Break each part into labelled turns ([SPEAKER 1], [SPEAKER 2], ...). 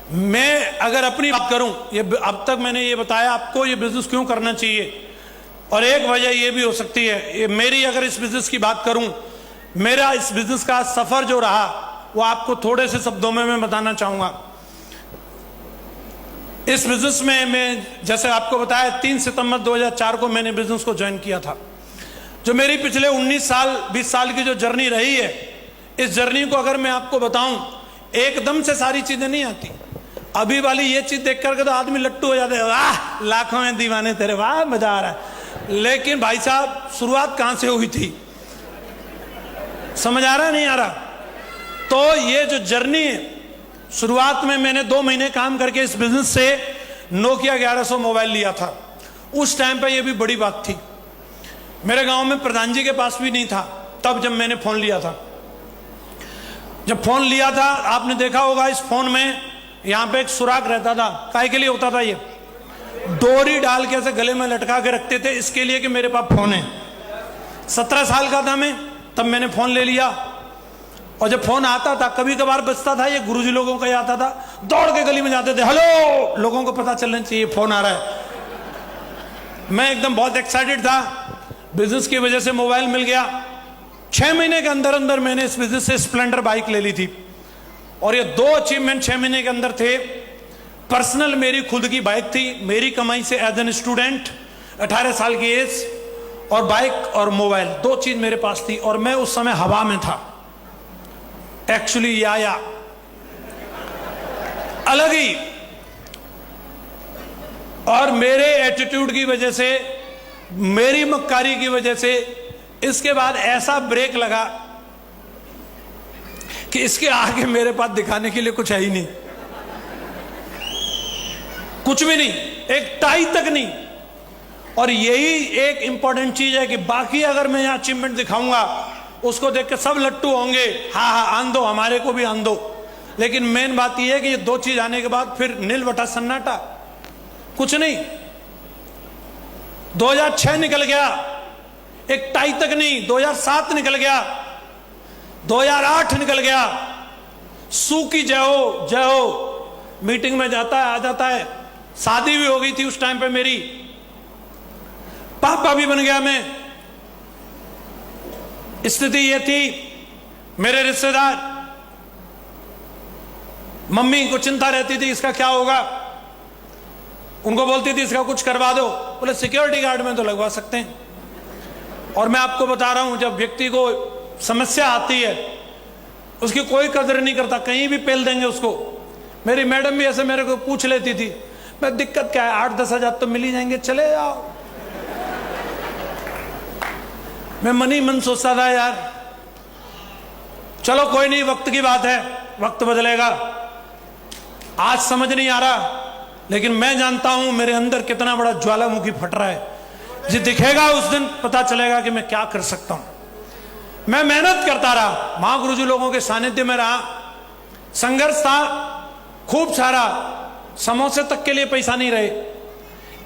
[SPEAKER 1] मैं अगर अपनी बात करूं, ये अब तक मैंने ये बताया आपको ये बिजनेस क्यों करना चाहिए, और एक वजह ये भी हो सकती है, ये मेरी अगर इस बिजनेस की बात करूं, मेरा इस बिजनेस का सफर जो रहा वो आपको थोड़े से शब्दों में मैं बताना चाहूंगा। इस बिजनेस में मैं जैसे आपको बताया 3 सितंबर 2004 को मैंने बिजनेस को ज्वाइन किया था। जो मेरी पिछले 19 साल 20 साल की जो जर्नी रही है, इस जर्नी को अगर मैं आपको बताऊं, एकदम से सारी चीजें नहीं आती। अभी वाली ये चीज देख करके तो आदमी लट्टू हो जाते हैं, वाह लाखों में दीवाने तेरे, वाह मजा आ रहा है। लेकिन भाई साहब शुरुआत कहां से हुई थी, समझ आ रहा नहीं आ रहा? तो ये जो जर्नी है, शुरुआत में मैंने 2 महीने काम करके इस बिजनेस से नोकिया 1100 मोबाइल लिया था। उस टाइम पे ये भी बड़ी बात थी, मेरे गांव में प्रधान जी के पास भी नहीं था तब जब मैंने फोन लिया था। जब फोन लिया था आपने देखा होगा, इस फोन में यहां पे एक सुराख रहता था। काहे के लिए होता था? ये डोरी डाल के ऐसे गले में लटका के रखते थे, इसके लिए कि मेरे पास फोन है। 17 साल का था मैं तब मैंने फोन ले लिया, और जब फोन आता था कभी कभार बजता था, ये गुरुजी लोगों का ही आता था, दौड़ के गली में जाते थे, हेलो, लोगों को पता चलना चाहिए फोन आ रहा है। मैं एकदम बहुत एक्साइटेड था, बिजनेस की वजह से मोबाइल मिल गया। 6 महीने के अंदर अंदर मैंने इस बिजनेस से स्प्लेंडर बाइक ले ली थी, और ये 2 अचीवमेंट 6 महीने के अंदर थे। पर्सनल मेरी खुद की बाइक थी, मेरी कमाई से एज एन स्टूडेंट, 18 साल की एज, और बाइक और मोबाइल 2 चीज मेरे पास थी, और मैं उस समय हवा में था एक्चुअली, या अलग ही। और मेरे एटीट्यूड की वजह से, मेरी मक्कारी की वजह से इसके बाद ऐसा ब्रेक लगा कि इसके आगे मेरे पास दिखाने के लिए कुछ है ही नहीं, कुछ भी नहीं, एक टाई तक नहीं। और यही एक इंपॉर्टेंट चीज है कि बाकी अगर मैं यहां अचीवमेंट दिखाऊंगा, उसको देख के सब लट्टू होंगे, हाँ हाँ आन दो, हमारे को भी आन दो। लेकिन मेन बात यह है कि ये 2 चीज आने के बाद फिर नील बटा सन्नाटा, कुछ नहीं। 2006 निकल गया, एक टाई तक नहीं, 2007 निकल गया, 2008 निकल गया, सू की जय हो जय हो, मीटिंग में जाता है आ जाता है। शादी भी हो गई थी उस टाइम पे मेरी, पापा भी बन गया मैं। स्थिति ये थी, मेरे रिश्तेदार, मम्मी को चिंता रहती थी इसका क्या होगा, उनको बोलती थी इसका कुछ करवा दो, बोले सिक्योरिटी गार्ड में तो लगवा सकते हैं। और मैं आपको बता रहा हूं, जब व्यक्ति को समस्या आती है उसकी कोई कदर नहीं करता, कहीं भी पेल देंगे उसको। मेरी मैडम भी ऐसे मेरे को पूछ लेती थी, मैं दिक्कत क्या है, 8-10 हजार तो मिल ही जाएंगे, चले आओ। मैं मन ही मन सोचता था यार चलो कोई नहीं, वक्त की बात है, वक्त बदलेगा। आज समझ नहीं आ रहा, लेकिन मैं जानता हूं मेरे अंदर कितना बड़ा ज्वालामुखी फट रहा है। जो दिखेगा उस दिन पता चलेगा कि मैं क्या कर सकता हूं। मैं मेहनत करता रहा, महागुरुजी लोगों के सानिध्य में रहा, संघर्ष था खूब सारा, समोसे तक के लिए पैसा नहीं रहे।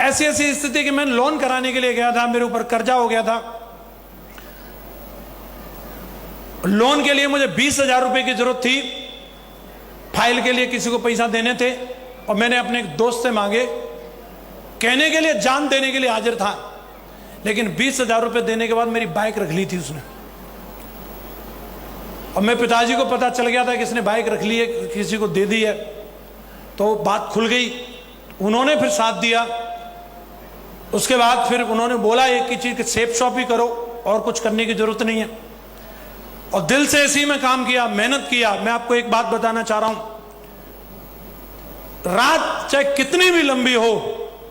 [SPEAKER 1] ऐसी ऐसी स्थिति कि मैं लोन कराने के लिए गया था, मेरे ऊपर कर्जा हो गया था। लोन के लिए मुझे 20,000 रुपए की जरूरत थी, फाइल के लिए किसी को पैसा देने थे, और मैंने अपने एक दोस्त से मांगे, कहने के लिए जान देने के लिए हाजिर था, लेकिन 20,000 रुपए देने के बाद मेरी बाइक रख ली थी उसने। और मैं पिताजी को पता चल गया था कि इसने बाइक रख ली है, किसी को दे दी है, तो बात खुल गई। उन्होंने फिर साथ दिया। उसके बाद फिर उन्होंने बोला एक ही चीज, सेफ शॉप ही करो और कुछ करने की जरूरत नहीं है। और दिल से इसी में काम किया, मेहनत किया। मैं आपको एक बात बताना चाह रहा हूं, रात चाहे कितनी भी लंबी हो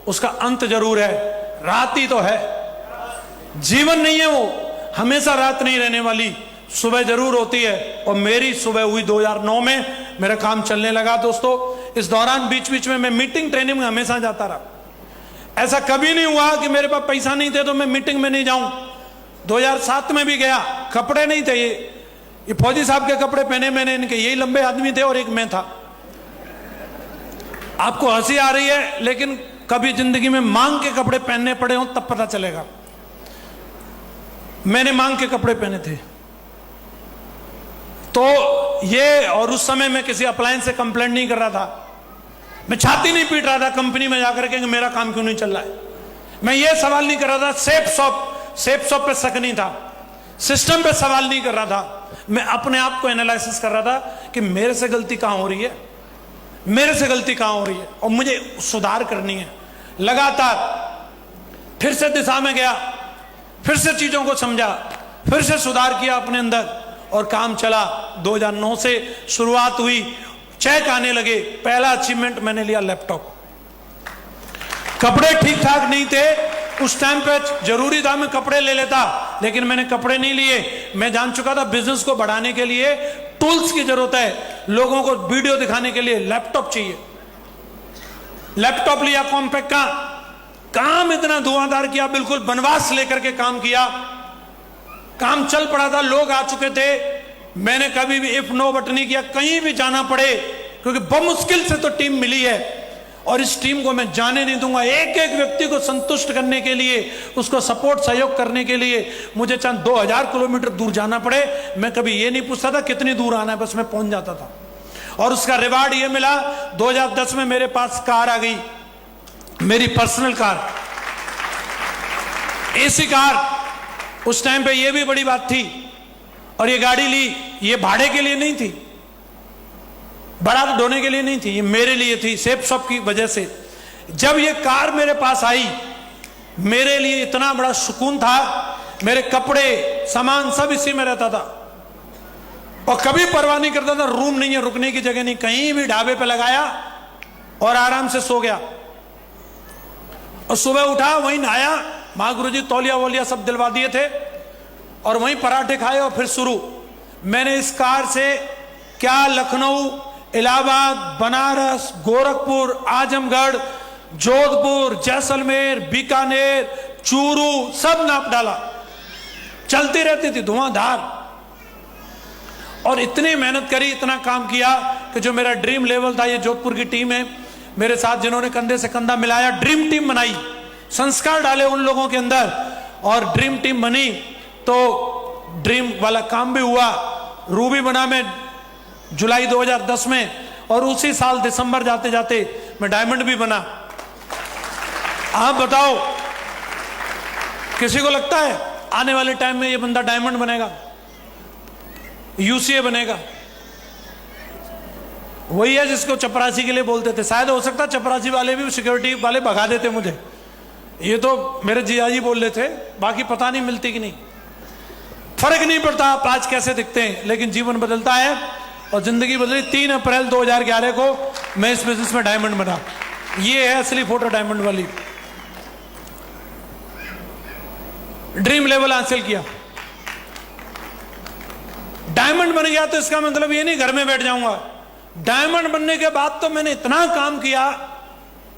[SPEAKER 1] उसका अंत जरूर है, रात ही तो है, जीवन नहीं है वो, हमेशा रात नहीं रहने वाली, सुबह जरूर होती है। और मेरी सुबह हुई 2009 में, मेरा काम चलने लगा दोस्तों। इस दौरान बीच बीच में मैं मीटिंग ट्रेनिंग में हमेशा जाता रहा। ऐसा कभी नहीं हुआ कि मेरे पास पैसा नहीं थे तो मैं मीटिंग में नहीं जाऊं। 2007 में भी गया, कपड़े नहीं थे, ये फौजी साहब के कपड़े पहने मैंने, इनके यही लंबे आदमी थे और एक मैं था। आपको हंसी आ रही है, लेकिन कभी जिंदगी में मांग के कपड़े पहनने पड़े हो तब पता चलेगा। मैंने मांग के कपड़े पहने थे। तो ये, और उस समय मैं किसी अप्लायंस से कंप्लेंट नहीं कर रहा था, मैं छाती नहीं पीट रहा था कंपनी में जाकर के मेरा काम क्यों नहीं चल रहा है। मैं ये सवाल नहीं कर रहा था, सेफ शॉप पे शक नहीं था, सिस्टम पे सवाल नहीं कर रहा था। मैं अपने आप को एनालिसिस कर रहा था कि मेरे से गलती कहां हो रही है, मेरे से गलती कहां हो रही है और मुझे सुधार करनी है। लगातार फिर से दिशा में गया, फिर से चीजों को समझा, फिर से सुधार किया अपने अंदर और काम चला। 2009 से शुरुआत हुई, चेक आने लगे। पहला अचीवमेंट मैंने लिया लैपटॉप। कपड़े ठीक ठाक नहीं थे उस टाइम पे, जरूरी था मैं कपड़े ले लेता, लेकिन मैंने कपड़े नहीं लिए। मैं जान चुका था बिजनेस को बढ़ाने के लिए टूल्स की जरूरत है, लोगों को वीडियो दिखाने के लिए लैपटॉप चाहिए। लैपटॉप लिया कॉम्पैक्ट का, काम इतना धुआंधार किया, बिल्कुल वनवास लेकर के काम किया। काम चल पड़ा था, लोग आ चुके थे। मैंने कभी भी इफ नो बट नहीं किया, कहीं भी जाना पड़े, क्योंकि बमुश्किल से तो टीम मिली है और इस टीम को मैं जाने नहीं दूंगा। एक एक व्यक्ति को संतुष्ट करने के लिए, उसको सपोर्ट सहयोग करने के लिए मुझे चाहे 2000 किलोमीटर दूर जाना पड़े, मैं कभी ये नहीं पूछता था कितनी दूर आना है, बस मैं पहुंच जाता था। और उसका रिवार्ड ये मिला, 2010 में मेरे पास कार आ गई, मेरी पर्सनल कार, एसी कार। उस टाइम पे ये भी बड़ी बात थी। और ये गाड़ी ली, ये भाड़े के लिए नहीं थी, बारात ढोने के लिए नहीं थी, ये मेरे लिए थी, सेफ शॉप की वजह से। जब ये कार मेरे पास आई, मेरे लिए इतना बड़ा सुकून था। मेरे कपड़े सामान सब इसी में रहता था और कभी परवाह नहीं करता था, रूम नहीं है, रुकने की जगह नहीं, कहीं भी ढाबे पे लगाया और आराम से सो गया। और सुबह उठा, वहीं नहाया, माँ गुरुजी तौलिया वोलिया सब दिलवा दिए थे और वहीं पराठे खाए और फिर शुरू। मैंने इस कार से क्या लखनऊ, इलाहाबाद, बनारस, गोरखपुर, आजमगढ़, जोधपुर, जैसलमेर, बीकानेर, चूरू सब नाप डाला। चलती रहती थी धुआंधार। और इतनी मेहनत करी, इतना काम किया कि जो मेरा ड्रीम लेवल था, ये जोधपुर की टीम है मेरे साथ, जिन्होंने कंधे से कंधा मिलाया, ड्रीम टीम बनाई, संस्कार डाले उन लोगों के अंदर और ड्रीम टीम बनी। तो ड्रीम वाला काम भी हुआ। रूबी बना मैं जुलाई 2010 में और उसी साल दिसंबर जाते जाते मैं डायमंड भी बना। आप बताओ, किसी को लगता है आने वाले टाइम में ये बंदा डायमंड बनेगा, यूसीए बनेगा? वही है जिसको चपरासी के लिए बोलते थे। शायद हो सकता है चपरासी वाले भी सिक्योरिटी वाले भगा देते मुझे, ये तो मेरे जियाजी बोल रहे थे, बाकी पता नहीं मिलती कि नहीं। फर्क नहीं पड़ता आप आज कैसे दिखते हैं, लेकिन जीवन बदलता है और जिंदगी बदली। 3 अप्रैल 2011 को मैं इस बिजनेस में डायमंड बना। ये है असली फोटो डायमंड वाली। ड्रीम लेवल हासिल किया, डायमंड बन गया। तो इसका मतलब ये नहीं घर में बैठ जाऊंगा। डायमंड बनने के बाद तो मैंने इतना काम किया,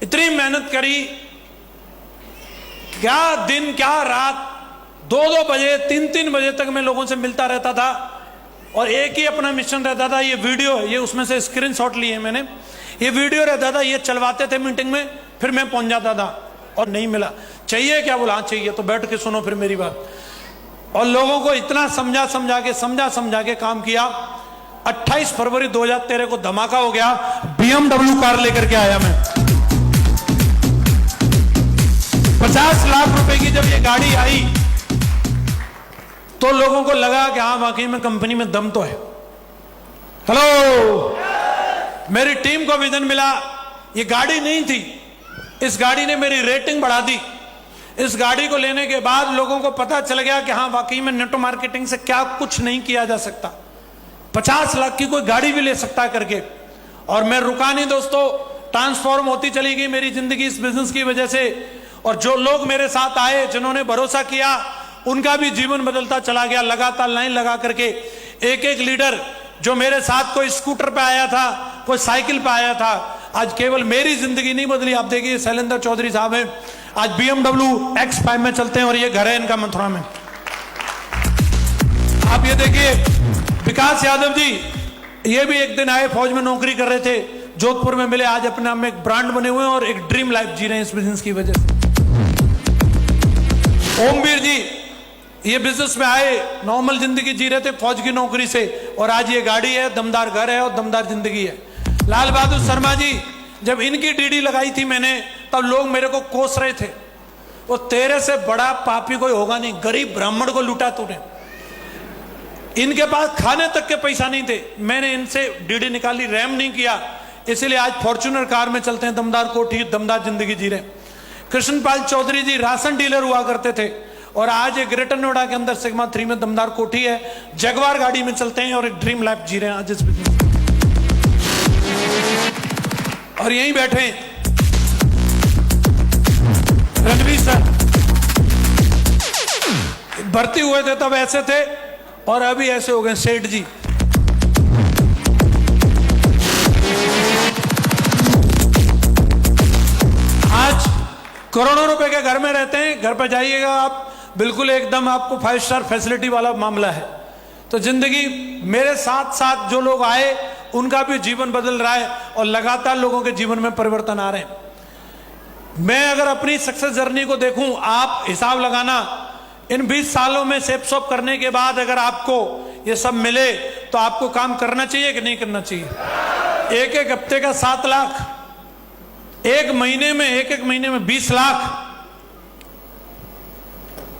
[SPEAKER 1] इतनी मेहनत करी, क्या दिन क्या रात, 2-2 बजे 3-3 बजे तक मैं लोगों से मिलता रहता था और एक ही अपना मिशन रहता था। ये वीडियो, ये उसमें से स्क्रीनशॉट लिए मैंने, ये वीडियो रहता था, ये चलवाते थे मीटिंग में, फिर मैं पहुंच जाता था। और नहीं मिला, चाहिए क्या? बोला हाँ चाहिए। तो बैठ के सुनो फिर मेरी बात। और लोगों को इतना समझा समझा के काम किया। 28 फरवरी 2013 को धमाका हो गया, BMW कार लेकर के आया मैं। 50 लाख रुपए की जब ये गाड़ी आई तो लोगों को लगा कि हाँ वाकई में कंपनी में दम तो है। हेलो, मेरी टीम को विजन मिला। ये गाड़ी नहीं थी, इस गाड़ी ने मेरी रेटिंग बढ़ा दी। इस गाड़ी को लेने के बाद लोगों को पता चल गया कि हाँ वाकई में नेटवर्क मार्केटिंग से क्या कुछ नहीं किया जा सकता, 50 लाख की कोई गाड़ी भी ले सकता करके। और मैं रुका नहीं दोस्तों, ट्रांसफॉर्म होती चली गई मेरी जिंदगी इस बिजनेस की वजह से। और जो लोग मेरे साथ आए, जिन्होंने भरोसा किया, उनका भी जीवन बदलता चला गया। लगातार लाइन लगा करके एक एक लीडर जो मेरे साथ कोई स्कूटर पे आया था, कोई साइकिल पे आया था, आज केवल मेरी जिंदगी नहीं बदली। आप देखिए शैलेंद्र चौधरी साहब हैं, आज BMW X5 में चलते हैं और ये घर है इनका मथुरा में। आप ये देखिए विकास यादव जी, ये भी एक दिन आए, फौज में नौकरी कर रहे थे, जोधपुर में मिले, आज अपने नाम में एक ब्रांड बने हुए हैं और एक ड्रीम लाइफ जी रहे हैं इस बिजनेस की वजह से। ओमवीर जी, ये बिजनेस में आए, नॉर्मल जिंदगी जी रहे थे फौज की नौकरी से, और आज ये गाड़ी है, दमदार घर है और दमदार जिंदगी है। लाल बहादुर शर्मा जी, जब इनकी डीडी लगाई थी मैंने, तब लोग मेरे को कोस रहे थे, वो तेरे से बड़ा पापी कोई होगा नहीं, गरीब ब्राह्मण को लूटा तूने। इनके पास खाने तक के पैसा नहीं थे, मैंने इनसे डीडी निकाली, रैम नहीं किया, इसलिए आज फॉर्च्यूनर कार में चलते हैं, दमदार कोठी, दमदार जिंदगी जी रहे। कृष्णपाल चौधरी जी राशन डीलर हुआ करते थे और आज एक ग्रेटर नोएडा के अंदर सिग्मा 3 में दमदार कोठी है, जगवार गाड़ी में चलते हैं और एक ड्रीम लाइफ जी रहे हैं आज इस बिजनेस। और यहीं बैठे हैं रणवीर सर, भर्ती हुए थे तब ऐसे थे और अभी ऐसे हो गए सेठ जी। आज करोड़ों रुपए के घर में रहते हैं, घर पर जाइएगा आप, बिल्कुल एकदम आपको 5 स्टार फैसिलिटी वाला मामला है। तो जिंदगी मेरे साथ साथ जो लोग आए उनका भी जीवन बदल रहा है और लगातार लोगों के जीवन में परिवर्तन आ रहे हैं। मैं अगर अपनी सक्सेस जर्नी को देखूं, आप हिसाब लगाना, इन 20 सालों में सेप सॉप करने के बाद अगर आपको ये सब मिले तो आपको काम करना चाहिए कि नहीं करना चाहिए। एक एक हफ्ते का 7 लाख, एक एक महीने में 20 लाख,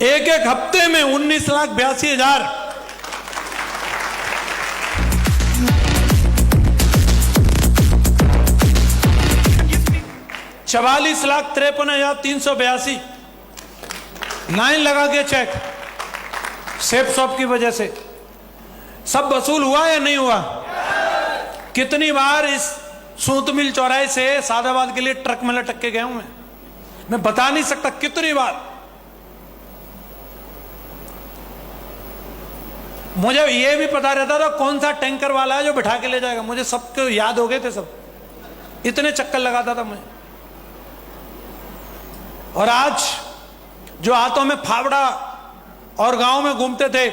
[SPEAKER 1] एक एक हफ्ते में 19,82,000, 44,53,382 लाइन लगा के चेक सेप सॉप की वजह से सब वसूल हुआ या नहीं हुआ। कितनी बार इस सूत मिल चौराहे से सादाबाद के लिए ट्रक में लटक के गया हूं मैं बता नहीं सकता कितनी बार। मुझे यह भी पता रहता था कौन सा टैंकर वाला है जो बिठा के ले जाएगा, मुझे सबको याद हो गए थे सब, इतने चक्कर लगाता था मुझे। और आज जो हाथों में फावड़ा और गांव में घूमते थे,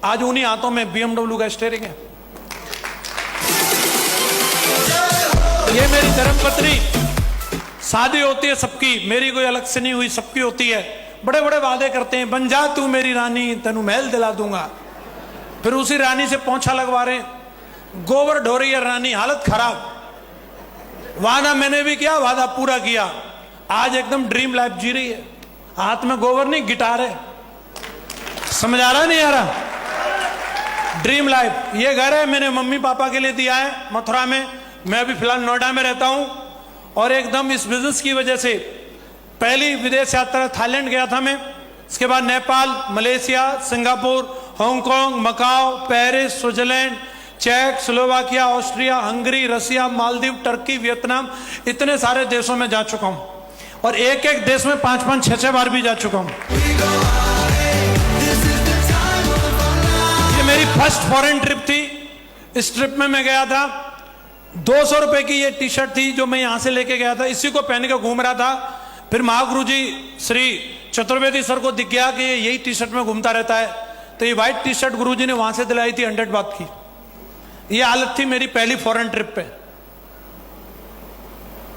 [SPEAKER 1] आज उन्हीं हाथों में BMW का स्टीयरिंग है। ये मेरी धर्मपत्नी, शादी होती है सबकी, मेरी कोई अलग से नहीं हुई, सबकी होती है। बड़े बड़े वादे करते हैं, बन जा तू मेरी रानी तेनू महल दिला दूंगा, फिर उसी रानी से पोंछा लगवा रहे, गोबर ढो रही है रानी, हालत खराब। वादा मैंने भी किया, वादा पूरा किया, आज एकदम ड्रीम लाइफ जी रही है, हाथ में गोबर नहीं गिटार है। समझ आ रहा नहीं आ रहा। Dream life. ये घर है मैंने मम्मी पापा के लिए दिया है मथुरा में, मैं अभी फिलहाल नोएडा में रहता हूं। और एकदम इस बिजनेस की वजह से पहली विदेश यात्रा थाईलैंड गया था मैं, इसके बाद Nepal, Malaysia, Singapore, Hong Kong, Macau, Paris, Switzerland, चेक, Slovakia, Austria, Hungary, Russia, Maldives, Turkey, Vietnam, इतने सारे देशों में जा चुका हूं और एक एक देश में 5-5, 6-6 बार भी जा चुका हूं। ये मेरी फर्स्ट फॉरेन ट्रिप थी। इस ट्रिप में मैं गया था, 200 रुपए की ये टी शर्ट थी जो मैं यहां से लेके गया था, इसी को पहन के घूम रहा था। फिर महागुरु जी श्री चतुर्वेदी सर को दिख गया कि ये यही टी शर्ट में घूमता रहता है, तो ये व्हाइट टी शर्ट गुरु जी ने वहां से दिलाई थी 100 बात की। ये हालत थी मेरी पहली फॉरेन ट्रिप पे।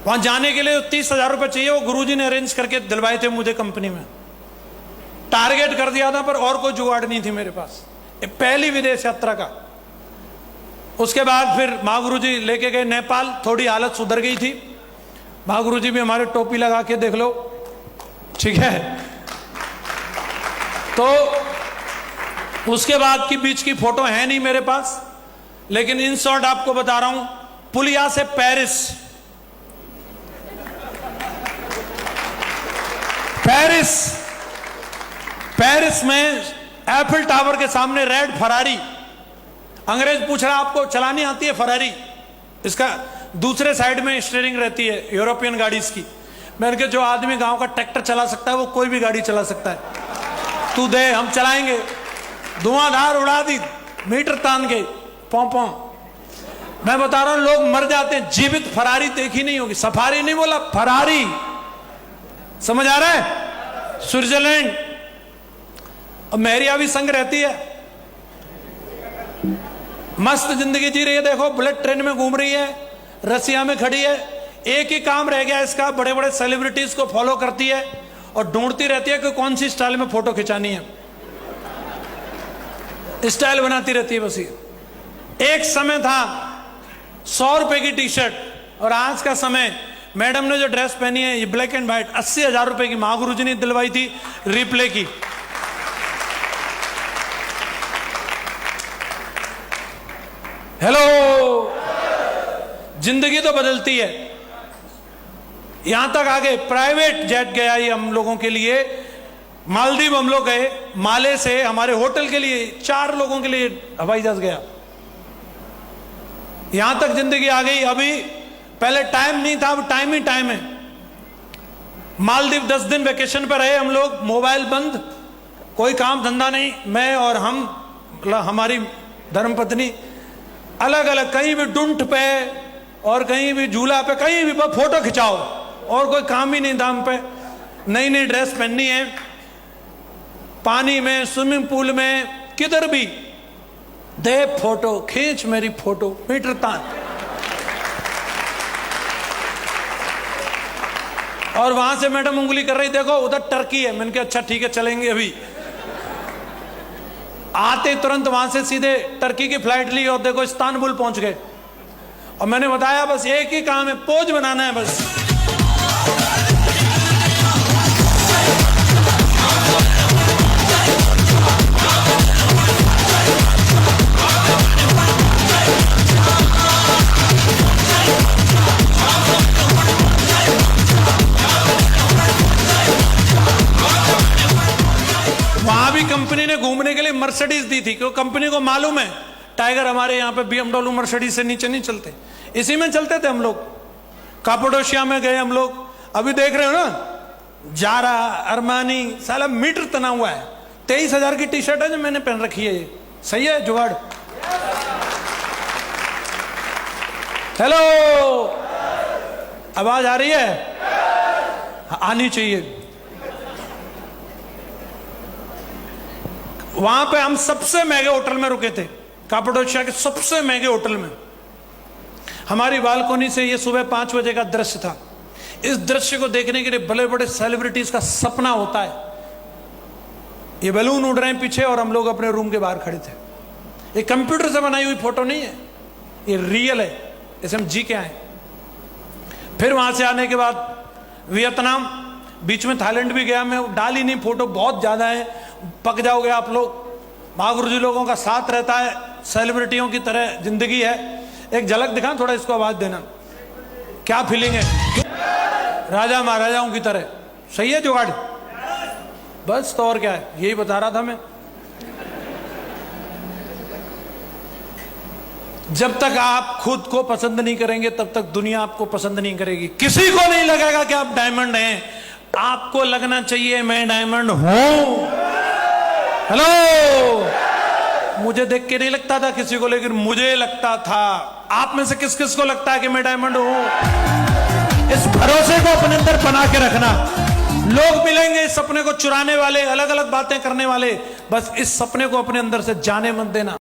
[SPEAKER 1] वहां जाने के लिए 30,000 रुपए चाहिए, वो गुरुजी ने अरेंज करके दिलवाए थे मुझे कंपनी में। टारगेट कर दिया था पर और कोई जुगाड़ नहीं थी मेरे पास, ये पहली विदेश यात्रा का। उसके बाद फिर महागुरु जी लेके गए नेपाल, थोड़ी हालत सुधर गई थी। महागुरु जी भी हमारे टोपी लगा के देख लो, ठीक है। तो उसके बाद की बीच की फोटो है नहीं मेरे पास, लेकिन इन शॉर्ट आपको बता रहा हूं। पुलिया से पेरिस, पेरिस में एफिल टावर के सामने रेड फरारी, अंग्रेज पूछ रहा आपको चलानी आती है फरारी, इसका दूसरे साइड में स्टीयरिंग रहती है यूरोपियन गाड़ीज की। मैंने कहा जो आदमी गांव का ट्रैक्टर चला सकता है वो कोई भी गाड़ी चला सकता है, तू दे हम चलाएंगे। धुआंधार उड़ा दी, मीटर तान के पों। मैं बता रहा हूं लोग मर जाते हैं, जीवित फरारी देखी नहीं होगी, सफारी नहीं बोला, फरारी। समझ आ रहा है। स्विट्जरलैंड, अब मेहरिया भी संग रहती है, मस्त जिंदगी जी रही है, देखो बुलेट ट्रेन में घूम रही है, रसिया में खड़ी है। एक ही काम रह गया इसका, बड़े बड़े सेलिब्रिटीज को फॉलो करती है और ढूंढती रहती है कि कौन सी स्टाइल में फोटो खिंचानी है, स्टाइल बनाती रहती है बस। ये एक समय था 100 रुपए की टी शर्ट और आज का समय, मैडम ने जो ड्रेस पहनी है ये ब्लैक एंड व्हाइट, 80,000 रुपए की महागुरु जी ने दिलवाई थी रिप्ले की। हेलो, जिंदगी तो बदलती है। यहां तक आगे प्राइवेट जेट गया ये हम लोगों के लिए। मालदीव हम लोग गए, माले से हमारे होटल के लिए 4 लोगों के लिए हवाई जहाज गया। यहां तक जिंदगी आ गई। अभी पहले टाइम नहीं था, अब टाइम ही टाइम है। मालदीव 10 दिन वेकेशन पर रहे हम लोग, मोबाइल बंद, कोई काम धंधा नहीं। मैं और हमारी धर्मपत्नी अलग अलग, कहीं भी डुंट पे और कहीं भी झूला पे, कहीं भी फोटो खिंचाओ, और कोई काम ही नहीं था हम पे। नई नई ड्रेस पहननी है, पानी में, स्विमिंग पूल में, किधर भी दे फोटो खींच, मेरी फोटो मीटर तान। और वहां से मैडम उंगली कर रही, देखो उधर टर्की है। मैंने कहा अच्छा ठीक है, चलेंगे। अभी आते तुरंत वहां से सीधे टर्की की फ्लाइट ली और देखो इस्तांबुल पहुंच गए। और मैंने बताया बस एक ही काम है, पोज बनाना है बस। वहां भी कंपनी ने घूमने के लिए मर्सिडीज दी थी, क्योंकि कंपनी को मालूम है टाइगर हमारे यहाँ पे BMW मर्सिडीज से नीचे नहीं चलते। इसी में चलते थे हम लोग। कापोडोशिया में गए हम लोग, अभी देख रहे हो ना, जारा, अरमानी, साला मीटर तना हुआ है। 23,000 की टी शर्ट है जो मैंने पहन रखी है। सही है जुगाड़? हेलो, आवाज आ रही है? आनी चाहिए। वहां पे हम सबसे महंगे होटल में रुके थे, कापाडोशिया के सबसे महंगे होटल में। हमारी बालकोनी से ये सुबह 5 बजे का दृश्य था। इस दृश्य को देखने के लिए बड़े बड़े सेलिब्रिटीज का सपना होता है। ये बैलून उड़ रहे हैं पीछे और हम लोग अपने रूम के बाहर खड़े थे। ये कंप्यूटर से बनाई हुई फोटो नहीं है, ये रियल है, इसे हम जी के आए। फिर वहां से आने के बाद वियतनाम, बीच में थाईलैंड भी गया। मैं डाली नहीं फोटो, बहुत ज्यादा है, पक जाओगे आप लोग। महागुरु जी लोगों का साथ रहता है, सेलिब्रिटियों की तरह जिंदगी है। एक झलक दिखा, थोड़ा इसको आवाज देना, क्या फीलिंग है, राजा महाराजाओं की तरह। सही है जुगाड़? बस तो और क्या है, यही बता रहा था मैं। जब तक आप खुद को पसंद नहीं करेंगे तब तक दुनिया आपको पसंद नहीं करेगी। किसी को नहीं लगेगा कि आप डायमंड हैं, आपको लगना चाहिए मैं डायमंड हूं। हेलो, मुझे देख के नहीं लगता था किसी को, लेकिन मुझे लगता था। आप में से किस किस को लगता है कि मैं डायमंड हूं? इस भरोसे को अपने अंदर बना के रखना। लोग मिलेंगे इस सपने को चुराने वाले, अलग अलग बातें करने वाले, बस इस सपने को अपने अंदर से जाने मत देना।